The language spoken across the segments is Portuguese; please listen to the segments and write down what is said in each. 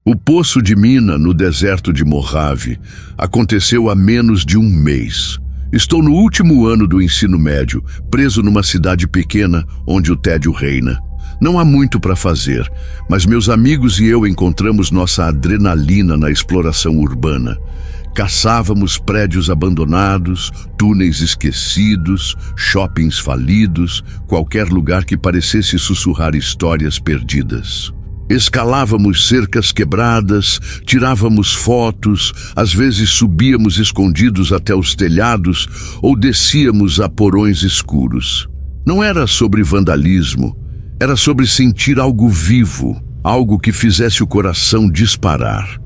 O poço de mina no deserto de Mojave aconteceu há menos de um mês. Estou no último ano do ensino médio, preso numa cidade pequena onde o tédio reina. Não há muito para fazer, mas meus amigos e eu encontramos nossa adrenalina na exploração urbana. Caçávamos prédios abandonados, túneis esquecidos, shoppings falidos, qualquer lugar que parecesse sussurrar histórias perdidas. Escalávamos cercas quebradas, tirávamos fotos, às vezes subíamos escondidos até os telhados ou descíamos a porões escuros. Não era sobre vandalismo, era sobre sentir algo vivo, algo que fizesse o coração disparar.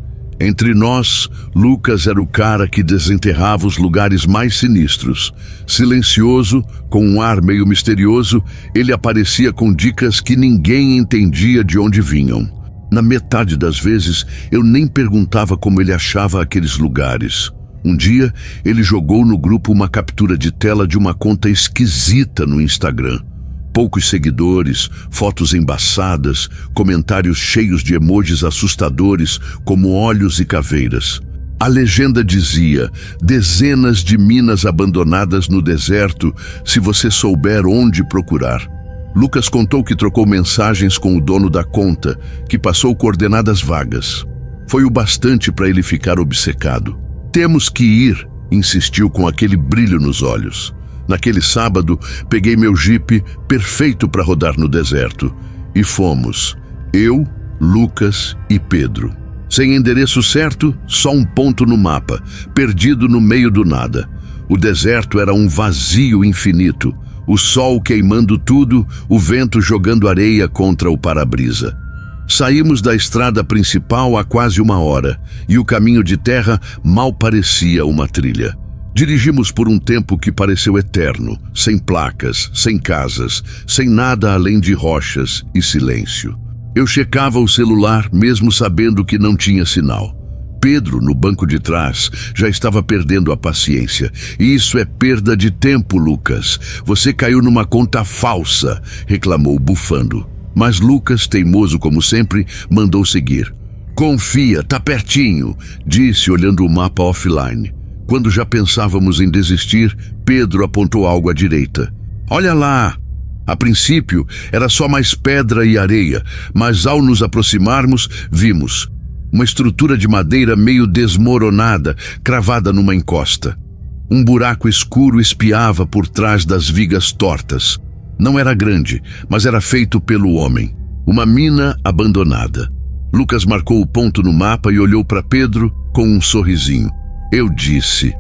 Entre nós, Lucas era o cara que desenterrava os lugares mais sinistros. Silencioso, com um ar meio misterioso, ele aparecia com dicas que ninguém entendia de onde vinham. Na metade das vezes, eu nem perguntava como ele achava aqueles lugares. Um dia, ele jogou no grupo uma captura de tela de uma conta esquisita no Instagram. Poucos seguidores, fotos embaçadas, comentários cheios de emojis assustadores, como olhos e caveiras. A legenda dizia: dezenas de minas abandonadas no deserto, se você souber onde procurar. Lucas contou que trocou mensagens com o dono da conta, que passou coordenadas vagas. Foi o bastante para ele ficar obcecado. Temos que ir, insistiu com aquele brilho nos olhos. Naquele sábado, peguei meu jipe perfeito para rodar no deserto. E fomos. Eu, Lucas e Pedro. Sem endereço certo, só um ponto no mapa, perdido no meio do nada. O deserto era um vazio infinito. O sol queimando tudo, o vento jogando areia contra o para-brisa. Saímos da estrada principal há quase 1 hora, e o caminho de terra mal parecia uma trilha. Dirigimos por um tempo que pareceu eterno, sem placas, sem casas, sem nada além de rochas e silêncio. Eu checava o celular, mesmo sabendo que não tinha sinal. Pedro, no banco de trás, já estava perdendo a paciência. Isso é perda de tempo, Lucas. Você caiu numa conta falsa, reclamou bufando. Mas Lucas, teimoso como sempre, mandou seguir. Confia, tá pertinho, disse olhando o mapa offline. Quando já pensávamos em desistir, Pedro apontou algo à direita. Olha lá! A princípio, era só mais pedra e areia, mas ao nos aproximarmos, vimos uma estrutura de madeira meio desmoronada, cravada numa encosta. Um buraco escuro espiava por trás das vigas tortas. Não era grande, mas era feito pelo homem. Uma mina abandonada. Lucas marcou o ponto no mapa e olhou para Pedro com um sorrisinho. Eu disse.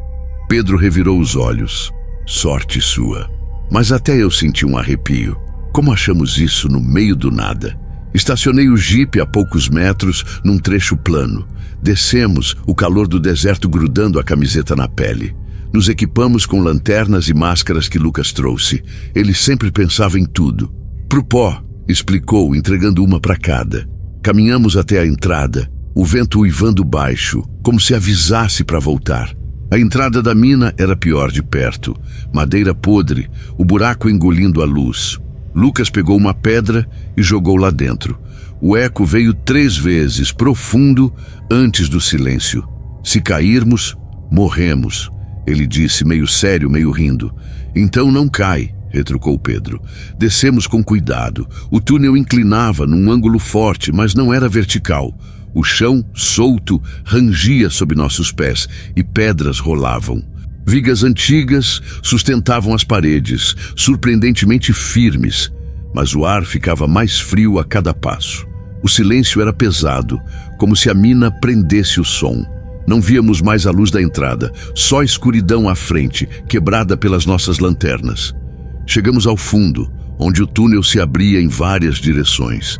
Pedro revirou os olhos. Sorte sua. Mas até eu senti um arrepio. Como achamos isso no meio do nada? Estacionei o jipe a poucos metros, num trecho plano. Descemos, o calor do deserto grudando a camiseta na pele. Nos equipamos com lanternas e máscaras que Lucas trouxe. Ele sempre pensava em tudo. Pro pó, explicou, entregando uma para cada. Caminhamos até a entrada. O vento uivando baixo, como se avisasse para voltar. A entrada da mina era pior de perto. Madeira podre, o buraco engolindo a luz. Lucas pegou uma pedra e jogou lá dentro. O eco veio 3 vezes, profundo, antes do silêncio. Se cairmos, morremos, ele disse, meio sério, meio rindo. Então não cai, retrucou Pedro. Descemos com cuidado. O túnel inclinava num ângulo forte, mas não era vertical. O chão, solto, rangia sob nossos pés e pedras rolavam. Vigas antigas sustentavam as paredes, surpreendentemente firmes, mas o ar ficava mais frio a cada passo. O silêncio era pesado, como se a mina prendesse o som. Não víamos mais a luz da entrada, só escuridão à frente, quebrada pelas nossas lanternas. Chegamos ao fundo, onde o túnel se abria em várias direções.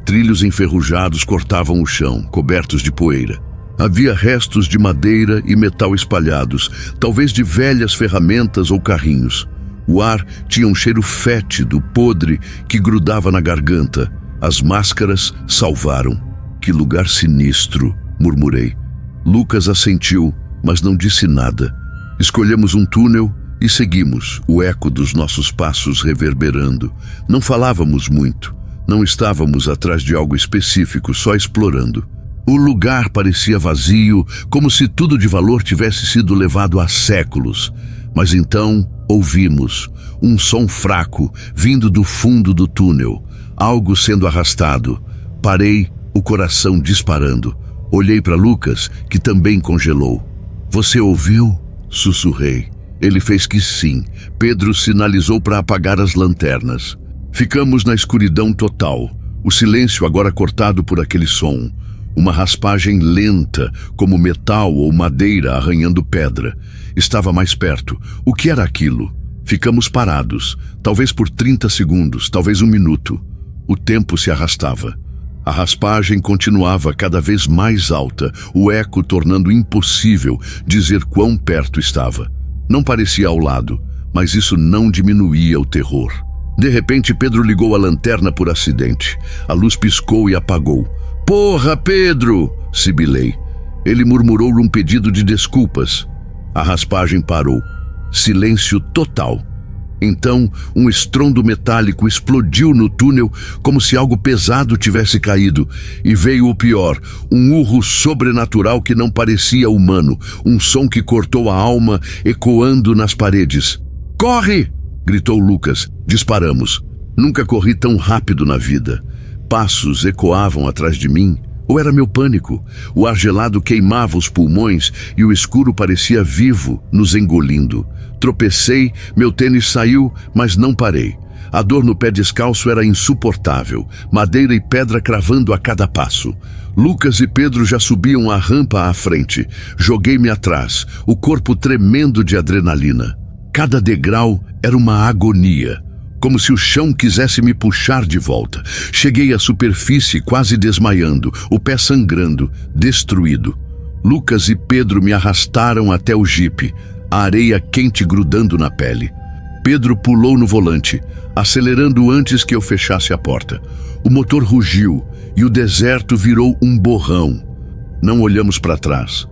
Trilhos enferrujados cortavam o chão, cobertos de poeira. Havia restos de madeira e metal espalhados, talvez de velhas ferramentas ou carrinhos. O ar tinha um cheiro fétido, podre, que grudava na garganta. As máscaras salvaram. Que lugar sinistro, murmurei. Lucas assentiu, mas não disse nada. Escolhemos um túnel e seguimos, o eco dos nossos passos reverberando. Não falávamos muito. Não estávamos atrás de algo específico, só explorando. O lugar parecia vazio, como se tudo de valor tivesse sido levado há séculos. Mas então ouvimos um som fraco vindo do fundo do túnel, algo sendo arrastado. Parei, o coração disparando. Olhei para Lucas, que também congelou. "Você ouviu?" sussurrei. Ele fez que sim. Pedro sinalizou para apagar as lanternas. Ficamos na escuridão total, o silêncio agora cortado por aquele som. Uma raspagem lenta, como metal ou madeira arranhando pedra. Estava mais perto. O que era aquilo? Ficamos parados, talvez por 30 segundos, talvez um minuto. O tempo se arrastava. A raspagem continuava cada vez mais alta, o eco tornando impossível dizer quão perto estava. Não parecia ao lado, mas isso não diminuía o terror. De repente, Pedro ligou a lanterna por acidente. A luz piscou e apagou. "Porra, Pedro!" sibilei. Ele murmurou um pedido de desculpas. A raspagem parou. Silêncio total. Então, um estrondo metálico explodiu no túnel como se algo pesado tivesse caído. E veio o pior, um urro sobrenatural que não parecia humano, um som que cortou a alma, ecoando nas paredes. "Corre!" gritou Lucas. Disparamos. Nunca corri tão rápido na vida. Passos ecoavam atrás de mim. Ou era meu pânico? O ar gelado queimava os pulmões e o escuro parecia vivo, nos engolindo. Tropecei, meu tênis saiu, mas não parei. A dor no pé descalço era insuportável, madeira e pedra cravando a cada passo. Lucas e Pedro já subiam a rampa à frente. Joguei-me atrás, o corpo tremendo de adrenalina. Cada degrau era uma agonia, como se o chão quisesse me puxar de volta. Cheguei à superfície quase desmaiando, o pé sangrando, destruído. Lucas e Pedro me arrastaram até o jipe, a areia quente grudando na pele. Pedro pulou no volante, acelerando antes que eu fechasse a porta. O motor rugiu e o deserto virou um borrão. Não olhamos para trás.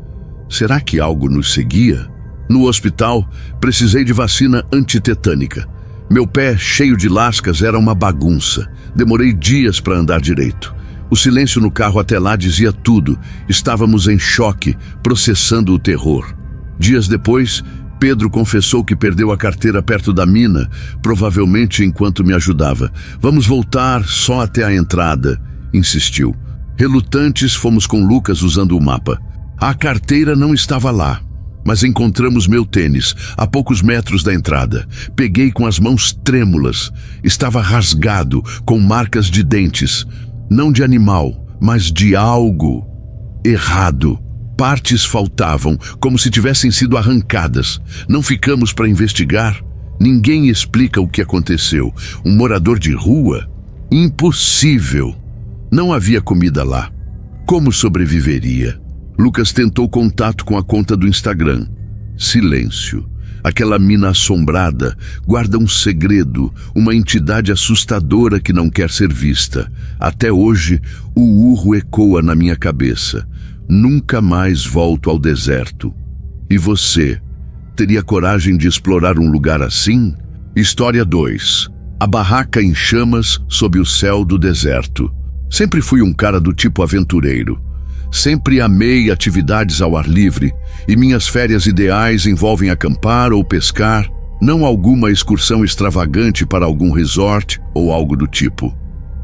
Será que algo nos seguia? No hospital, precisei de vacina antitetânica. Meu pé, cheio de lascas, era uma bagunça. Demorei dias para andar direito. O silêncio no carro até lá dizia tudo. Estávamos em choque, processando o terror. Dias depois, Pedro confessou que perdeu a carteira perto da mina, provavelmente enquanto me ajudava. "Vamos voltar só até a entrada", insistiu. Relutantes, fomos com Lucas usando o mapa. A carteira não estava lá, mas encontramos meu tênis, a poucos metros da entrada. Peguei com as mãos trêmulas. Estava rasgado, com marcas de dentes. Não de animal, mas de algo errado. Partes faltavam, como se tivessem sido arrancadas. Não ficamos para investigar. Ninguém explica o que aconteceu. Um morador de rua? Impossível. Não havia comida lá. Como sobreviveria? Lucas tentou contato com a conta do Instagram. Silêncio. Aquela mina assombrada guarda um segredo, uma entidade assustadora que não quer ser vista. Até hoje, o urro ecoa na minha cabeça. Nunca mais volto ao deserto. E você, teria coragem de explorar um lugar assim? História 2. A barraca em chamas sob o céu do deserto. Sempre fui um cara do tipo aventureiro. Sempre amei atividades ao ar livre, e minhas férias ideais envolvem acampar ou pescar, não alguma excursão extravagante para algum resort ou algo do tipo.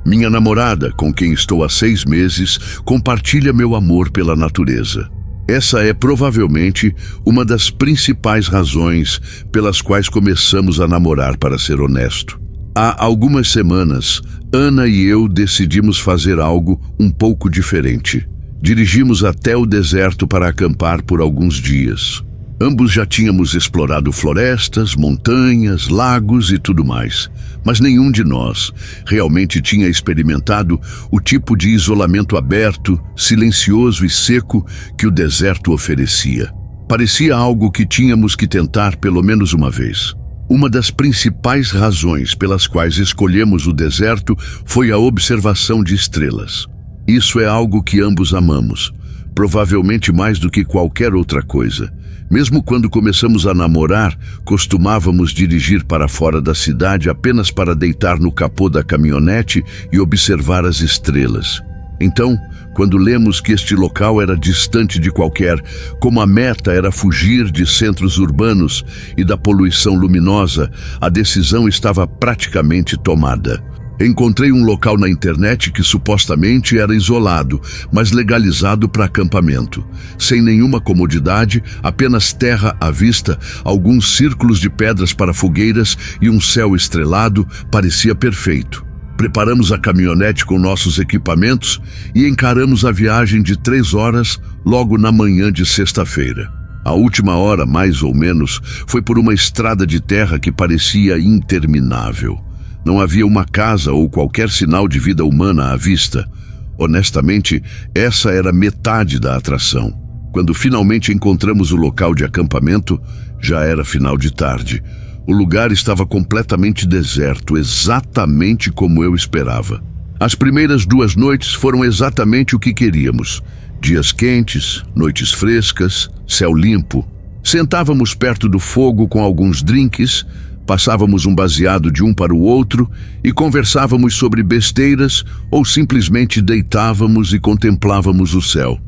Minha namorada, com quem estou há 6 meses, compartilha meu amor pela natureza. Essa é provavelmente uma das principais razões pelas quais começamos a namorar, para ser honesto. Há algumas semanas, Ana e eu decidimos fazer algo um pouco diferente. Dirigimos até o deserto para acampar por alguns dias. Ambos já tínhamos explorado florestas, montanhas, lagos e tudo mais, mas nenhum de nós realmente tinha experimentado o tipo de isolamento aberto, silencioso e seco que o deserto oferecia. Parecia algo que tínhamos que tentar pelo menos uma vez. Uma das principais razões pelas quais escolhemos o deserto foi a observação de estrelas. Isso é algo que ambos amamos, provavelmente mais do que qualquer outra coisa. Mesmo quando começamos a namorar, costumávamos dirigir para fora da cidade apenas para deitar no capô da caminhonete e observar as estrelas. Então, Quando lemos que este local era distante de qualquer, como a meta era fugir de centros urbanos e da poluição luminosa, a decisão estava praticamente tomada. Encontrei um local na internet que supostamente era isolado, mas legalizado para acampamento. Sem nenhuma comodidade, apenas terra à vista, alguns círculos de pedras para fogueiras e um céu estrelado, parecia perfeito. Preparamos a caminhonete com nossos equipamentos e encaramos a viagem de 3 horas logo na manhã de sexta-feira. A última hora, mais ou menos, foi por uma estrada de terra que parecia interminável. Não havia uma casa ou qualquer sinal de vida humana à vista. Honestamente, essa era metade da atração. Quando finalmente encontramos o local de acampamento, já era final de tarde. O lugar estava completamente deserto, exatamente como eu esperava. As primeiras 2 noites foram exatamente o que queríamos. Dias quentes, noites frescas, céu limpo. Sentávamos perto do fogo com alguns drinks, passávamos um baseado de um para o outro e conversávamos sobre besteiras ou simplesmente deitávamos e contemplávamos o céu.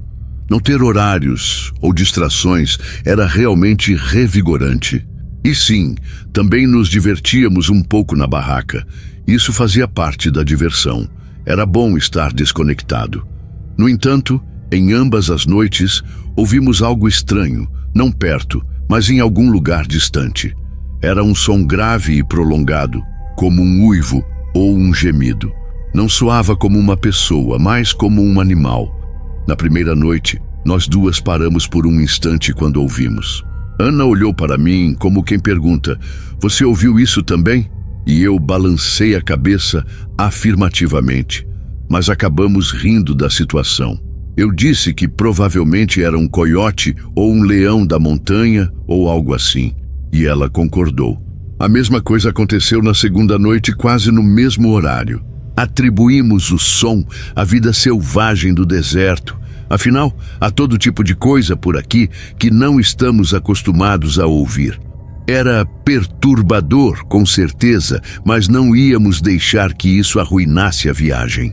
Não ter horários ou distrações era realmente revigorante. E sim, também nos divertíamos um pouco na barraca. Isso fazia parte da diversão. Era bom estar desconectado. No entanto, em ambas as noites, ouvimos algo estranho, não perto, mas em algum lugar distante. Era um som grave e prolongado, como um uivo ou um gemido. Não soava como uma pessoa, mas como um animal. Na primeira noite, nós duas paramos por um instante quando ouvimos. Ana olhou para mim como quem pergunta: "Você ouviu isso também?" E eu balancei a cabeça afirmativamente, mas acabamos rindo da situação. Eu disse que provavelmente era um coiote ou um leão da montanha ou algo assim. E ela concordou. A mesma coisa aconteceu na segunda noite, quase no mesmo horário. Atribuímos o som à vida selvagem do deserto. Afinal, há todo tipo de coisa por aqui que não estamos acostumados a ouvir. Era perturbador, com certeza, mas não íamos deixar que isso arruinasse a viagem.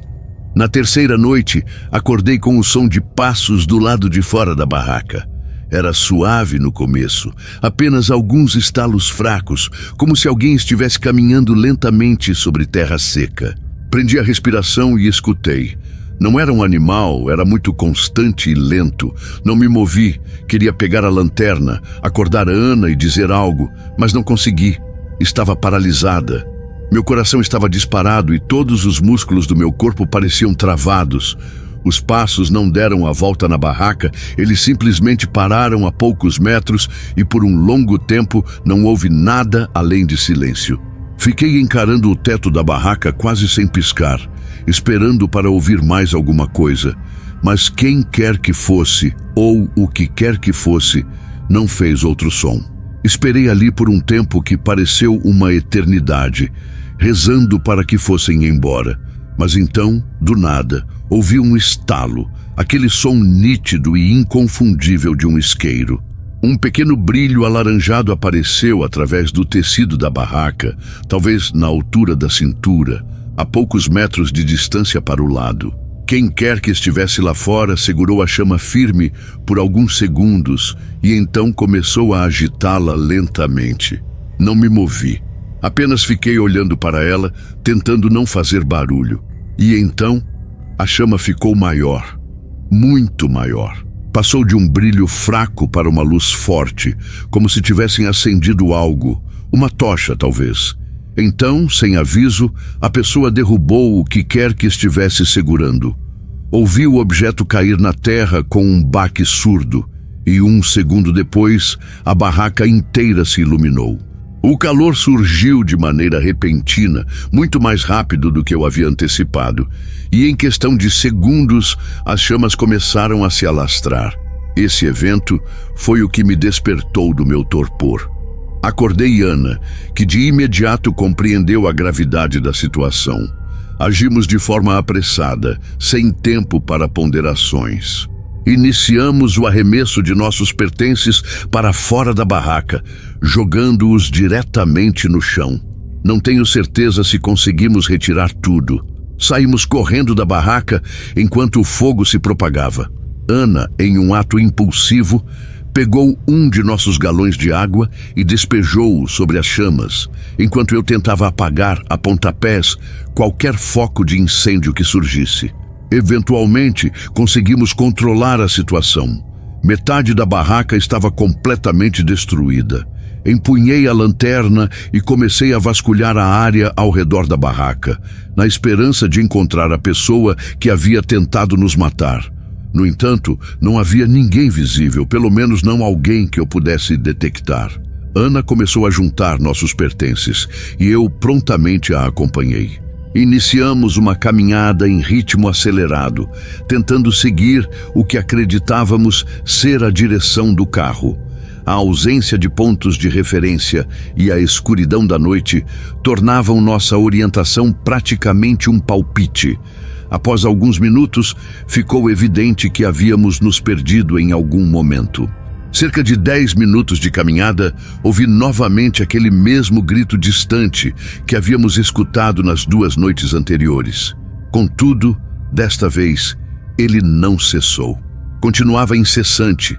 Na terceira noite, acordei com o som de passos do lado de fora da barraca. Era suave no começo, apenas alguns estalos fracos, como se alguém estivesse caminhando lentamente sobre terra seca. Prendi a respiração e escutei. Não era um animal, era muito constante e lento. Não me movi, queria pegar a lanterna, acordar a Ana e dizer algo, mas não consegui. Estava paralisada. Meu coração estava disparado e todos os músculos do meu corpo pareciam travados. Os passos não deram a volta na barraca, eles simplesmente pararam a poucos metros e por um longo tempo não houve nada além de silêncio. Fiquei encarando o teto da barraca quase sem piscar, esperando para ouvir mais alguma coisa. Mas quem quer que fosse, ou o que quer que fosse, não fez outro som. Esperei ali por um tempo que pareceu uma eternidade, rezando para que fossem embora. Mas então, do nada, ouvi um estalo, aquele som nítido e inconfundível de um isqueiro. Um pequeno brilho alaranjado apareceu através do tecido da barraca, talvez na altura da cintura, a poucos metros de distância para o lado. Quem quer que estivesse lá fora segurou a chama firme por alguns segundos e então começou a agitá-la lentamente. Não me movi. Apenas fiquei olhando para ela, tentando não fazer barulho. E então, a chama ficou maior, muito maior. Passou de um brilho fraco para uma luz forte, como se tivessem acendido algo, uma tocha talvez. Então, sem aviso, a pessoa derrubou o que quer que estivesse segurando. Ouvi o objeto cair na terra com um baque surdo, e 1 segundo depois, a barraca inteira se iluminou. O calor surgiu de maneira repentina, muito mais rápido do que eu havia antecipado, e em questão de segundos, as chamas começaram a se alastrar. Esse evento foi o que me despertou do meu torpor. Acordei Ana, que de imediato compreendeu a gravidade da situação. Agimos de forma apressada, sem tempo para ponderações. Iniciamos o arremesso de nossos pertences para fora da barraca, jogando-os diretamente no chão. Não tenho certeza se conseguimos retirar tudo. Saímos correndo da barraca enquanto o fogo se propagava. Ana, em um ato impulsivo, pegou um de nossos galões de água e despejou-o sobre as chamas, enquanto eu tentava apagar a pontapés qualquer foco de incêndio que surgisse. Eventualmente, conseguimos controlar a situação. Metade da barraca estava completamente destruída. Empunhei a lanterna e comecei a vasculhar a área ao redor da barraca, na esperança de encontrar a pessoa que havia tentado nos matar. No entanto, não havia ninguém visível, pelo menos não alguém que eu pudesse detectar. Ana começou a juntar nossos pertences e eu prontamente a acompanhei. Iniciamos uma caminhada em ritmo acelerado, tentando seguir o que acreditávamos ser a direção do carro. A ausência de pontos de referência e a escuridão da noite tornavam nossa orientação praticamente um palpite. Após alguns minutos, ficou evidente que havíamos nos perdido em algum momento. Cerca de 10 minutos de caminhada, ouvi novamente aquele mesmo grito distante que havíamos escutado nas 2 noites anteriores. Contudo, desta vez, ele não cessou. Continuava incessante,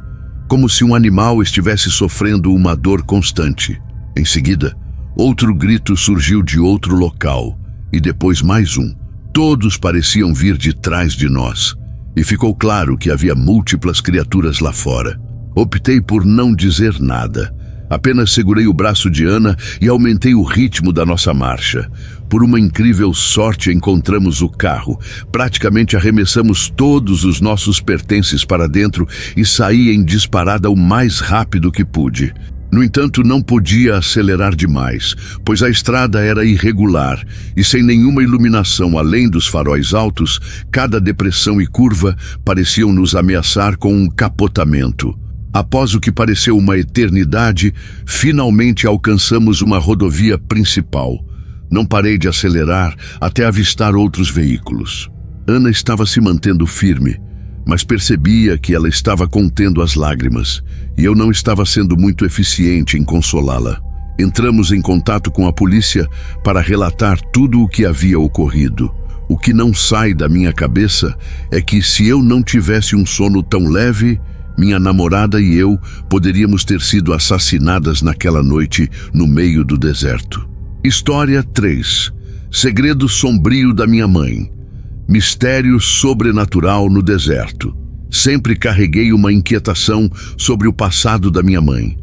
como se um animal estivesse sofrendo uma dor constante. Em seguida, outro grito surgiu de outro local, e depois mais um. Todos pareciam vir de trás de nós, e ficou claro que havia múltiplas criaturas lá fora. Optei por não dizer nada. Apenas segurei o braço de Ana e aumentei o ritmo da nossa marcha. Por uma incrível sorte, encontramos o carro. Praticamente arremessamos todos os nossos pertences para dentro e saí em disparada o mais rápido que pude. No entanto, não podia acelerar demais, pois a estrada era irregular e sem nenhuma iluminação além dos faróis altos, cada depressão e curva pareciam nos ameaçar com um capotamento. Após o que pareceu uma eternidade, finalmente alcançamos uma rodovia principal. Não parei de acelerar até avistar outros veículos. Ana estava se mantendo firme, mas percebia que ela estava contendo as lágrimas, e eu não estava sendo muito eficiente em consolá-la. Entramos em contato com a polícia para relatar tudo o que havia ocorrido. O que não sai da minha cabeça é que, se eu não tivesse um sono tão leve, minha namorada e eu poderíamos ter sido assassinadas naquela noite no meio do deserto. História 3. Segredo sombrio da minha mãe. Mistério sobrenatural no deserto. Sempre carreguei uma inquietação sobre o passado da minha mãe.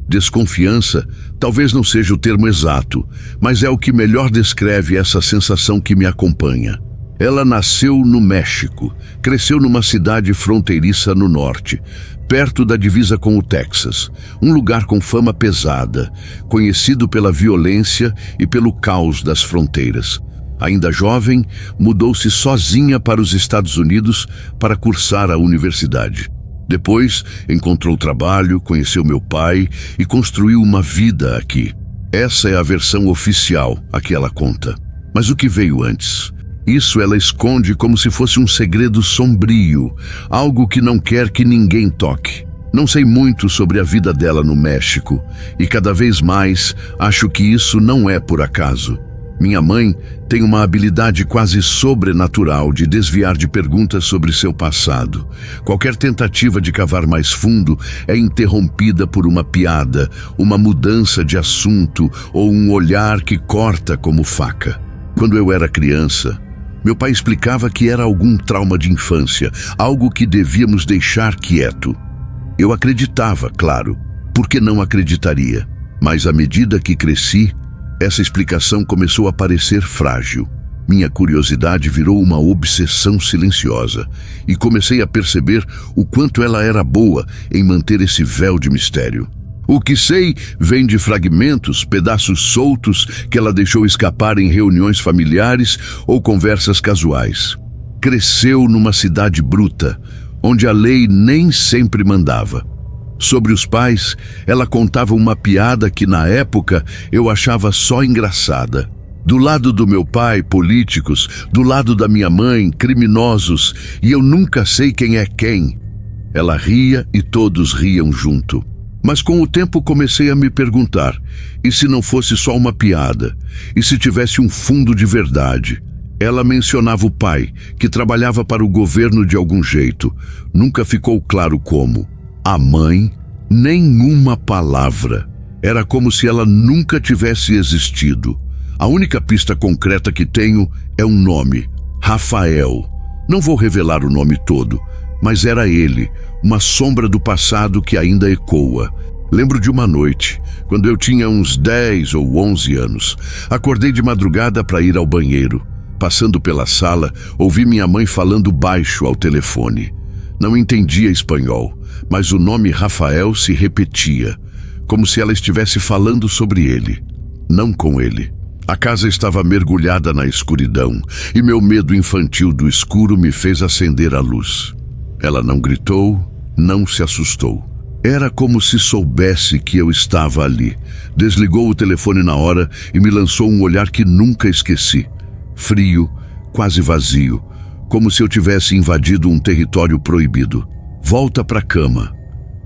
Desconfiança talvez não seja o termo exato, mas é o que melhor descreve essa sensação que me acompanha. Ela nasceu no México, cresceu numa cidade fronteiriça no norte, perto da divisa com o Texas, um lugar com fama pesada, conhecido pela violência e pelo caos das fronteiras. Ainda jovem, mudou-se sozinha para os Estados Unidos para cursar a universidade. Depois, encontrou trabalho, conheceu meu pai e construiu uma vida aqui. Essa é a versão oficial a que ela conta. Mas o que veio antes? Isso ela esconde como se fosse um segredo sombrio, algo que não quer que ninguém toque. Não sei muito sobre a vida dela no México, e cada vez mais acho que isso não é por acaso. Minha mãe tem uma habilidade quase sobrenatural de desviar de perguntas sobre seu passado. Qualquer tentativa de cavar mais fundo é interrompida por uma piada, uma mudança de assunto ou um olhar que corta como faca. Quando eu era criança, meu pai explicava que era algum trauma de infância, algo que devíamos deixar quieto. Eu acreditava, claro, porque não acreditaria. Mas à medida que cresci, essa explicação começou a parecer frágil. Minha curiosidade virou uma obsessão silenciosa e comecei a perceber o quanto ela era boa em manter esse véu de mistério. O que sei vem de fragmentos, pedaços soltos que ela deixou escapar em reuniões familiares ou conversas casuais. Cresceu numa cidade bruta, onde a lei nem sempre mandava. Sobre os pais, ela contava uma piada que na época eu achava só engraçada. Do lado do meu pai, políticos, do lado da minha mãe, criminosos, e eu nunca sei quem é quem. Ela ria e todos riam junto. Mas com o tempo comecei a me perguntar, e se não fosse só uma piada? E se tivesse um fundo de verdade? Ela mencionava o pai, que trabalhava para o governo de algum jeito. Nunca ficou claro como. A mãe, nenhuma palavra. Era como se ela nunca tivesse existido. A única pista concreta que tenho é um nome: Rafael. Não vou revelar o nome todo, mas era ele, uma sombra do passado que ainda ecoa. Lembro de uma noite, quando eu tinha uns 10 ou 11 anos. Acordei de madrugada para ir ao banheiro. Passando pela sala, ouvi minha mãe falando baixo ao telefone. Não entendia espanhol, mas o nome Rafael se repetia, como se ela estivesse falando sobre ele, não com ele. A casa estava mergulhada na escuridão e meu medo infantil do escuro me fez acender a luz. Ela não gritou, não se assustou. Era como se soubesse que eu estava ali. Desligou o telefone na hora e me lançou um olhar que nunca esqueci. Frio, quase vazio, como se eu tivesse invadido um território proibido. Volta para a cama,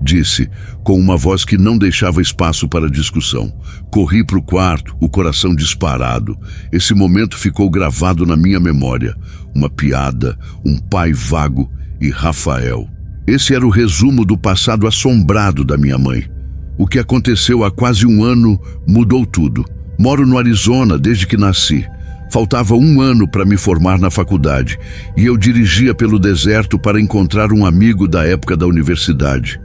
disse, com uma voz que não deixava espaço para discussão. Corri para o quarto, o coração disparado. Esse momento ficou gravado na minha memória. Uma piada, um pai vago e Rafael. Esse era o resumo do passado assombrado da minha mãe. O que aconteceu há quase um ano mudou tudo. Moro no Arizona desde que nasci. Faltava um ano para me formar na faculdade e eu dirigia pelo deserto para encontrar um amigo da época da universidade.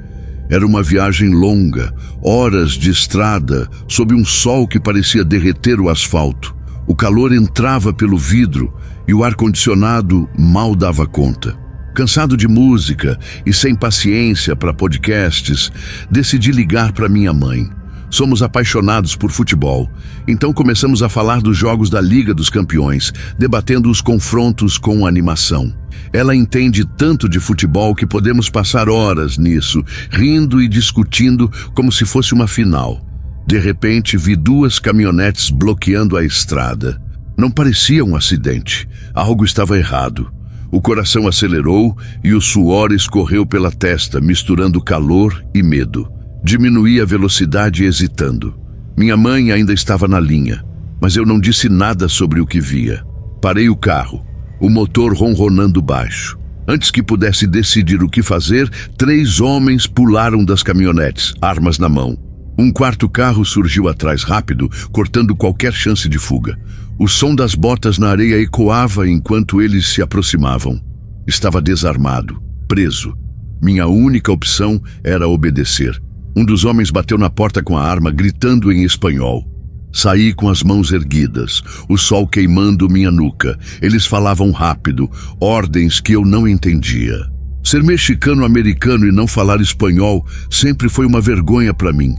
Era uma viagem longa, horas de estrada, sob um sol que parecia derreter o asfalto. O calor entrava pelo vidro e o ar-condicionado mal dava conta. Cansado de música e sem paciência para podcasts, decidi ligar para minha mãe. Somos apaixonados por futebol, então começamos a falar dos jogos da Liga dos Campeões, debatendo os confrontos com animação. Ela entende tanto de futebol que podemos passar horas nisso, rindo e discutindo como se fosse uma final. De repente, vi 2 caminhonetes bloqueando a estrada. Não parecia um acidente, algo estava errado. O coração acelerou e o suor escorreu pela testa, misturando calor e medo. Diminuí a velocidade hesitando. Minha mãe ainda estava na linha, mas eu não disse nada sobre o que via. Parei o carro, o motor ronronando baixo. Antes que pudesse decidir o que fazer, 3 homens pularam das caminhonetes, armas na mão. Um 4º carro surgiu atrás rápido, cortando qualquer chance de fuga. O som das botas na areia ecoava enquanto eles se aproximavam. Estava desarmado, preso. Minha única opção era obedecer. Um dos homens bateu na porta com a arma, gritando em espanhol. Saí com as mãos erguidas, o sol queimando minha nuca. Eles falavam rápido, ordens que eu não entendia. Ser mexicano-americano e não falar espanhol sempre foi uma vergonha para mim.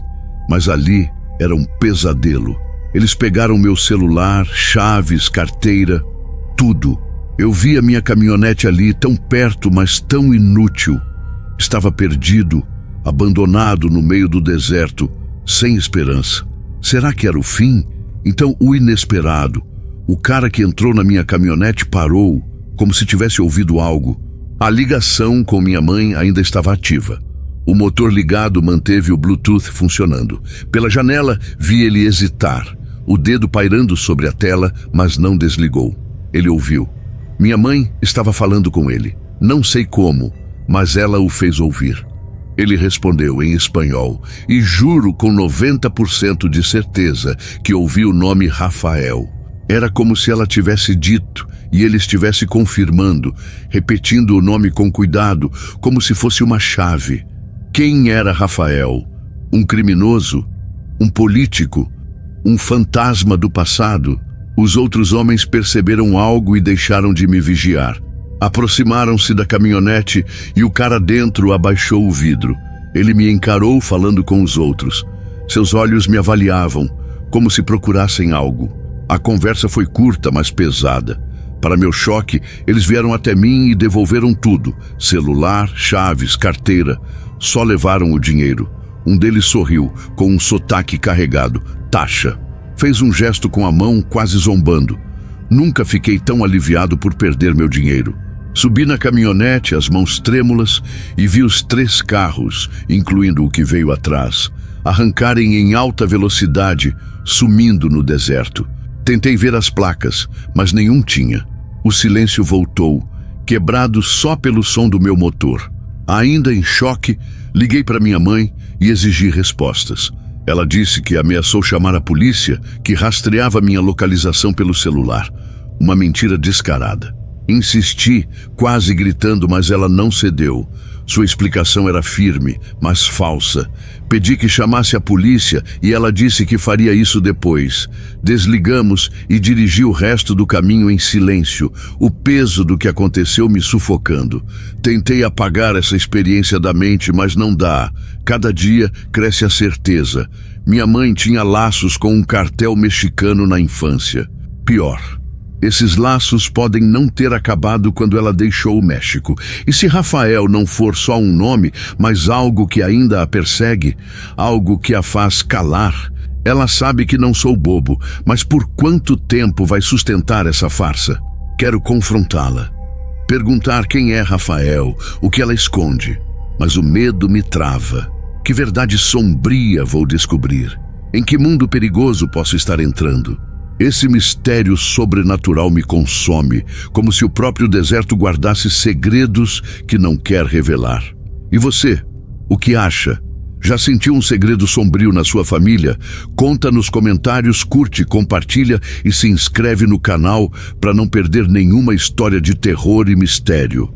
Mas ali era um pesadelo. Eles pegaram meu celular, chaves, carteira, tudo. Eu via minha caminhonete ali, tão perto, mas tão inútil. Estava perdido, abandonado no meio do deserto, sem esperança. Será que era o fim? Então o inesperado. O cara que entrou na minha caminhonete parou, como se tivesse ouvido algo. A ligação com minha mãe ainda estava ativa. O motor ligado manteve o Bluetooth funcionando. Pela janela, vi ele hesitar, o dedo pairando sobre a tela, mas não desligou. Ele ouviu. Minha mãe estava falando com ele. Não sei como, mas ela o fez ouvir. Ele respondeu em espanhol, e juro com 90% de certeza que ouvi o nome Rafael. Era como se ela tivesse dito, e ele estivesse confirmando, repetindo o nome com cuidado, como se fosse uma chave. Quem era Rafael? Um criminoso? Um político? Um fantasma do passado? Os outros homens perceberam algo e deixaram de me vigiar. Aproximaram-se da caminhonete e o cara dentro abaixou o vidro. Ele me encarou falando com os outros. Seus olhos me avaliavam, como se procurassem algo. A conversa foi curta, mas pesada. Para meu choque, eles vieram até mim e devolveram tudo. Celular, chaves, carteira. Só levaram o dinheiro. Um deles sorriu, com um sotaque carregado. Taxa. Fez um gesto com a mão, quase zombando. Nunca fiquei tão aliviado por perder meu dinheiro. Subi na caminhonete, as mãos trêmulas, e vi os 3 carros, incluindo o que veio atrás, arrancarem em alta velocidade, sumindo no deserto. Tentei ver as placas, mas nenhum tinha. O silêncio voltou, quebrado só pelo som do meu motor. Ainda em choque, liguei para minha mãe e exigi respostas. Ela disse que ameaçou chamar a polícia, que rastreava minha localização pelo celular. Uma mentira descarada. Insisti, quase gritando, mas ela não cedeu. Sua explicação era firme, mas falsa. Pedi que chamasse a polícia e ela disse que faria isso depois. Desligamos e dirigi o resto do caminho em silêncio, o peso do que aconteceu me sufocando. Tentei apagar essa experiência da mente, mas não dá. Cada dia cresce a certeza. Minha mãe tinha laços com um cartel mexicano na infância. Pior. Esses laços podem não ter acabado quando ela deixou o México. E se Rafael não for só um nome, mas algo que ainda a persegue, algo que a faz calar, ela sabe que não sou bobo, mas por quanto tempo vai sustentar essa farsa? Quero confrontá-la. Perguntar quem é Rafael, o que ela esconde. Mas o medo me trava. Que verdade sombria vou descobrir? Em que mundo perigoso posso estar entrando? Esse mistério sobrenatural me consome, como se o próprio deserto guardasse segredos que não quer revelar. E você, o que acha? Já sentiu um segredo sombrio na sua família? Conta nos comentários, curte, compartilha e se inscreve no canal para não perder nenhuma história de terror e mistério.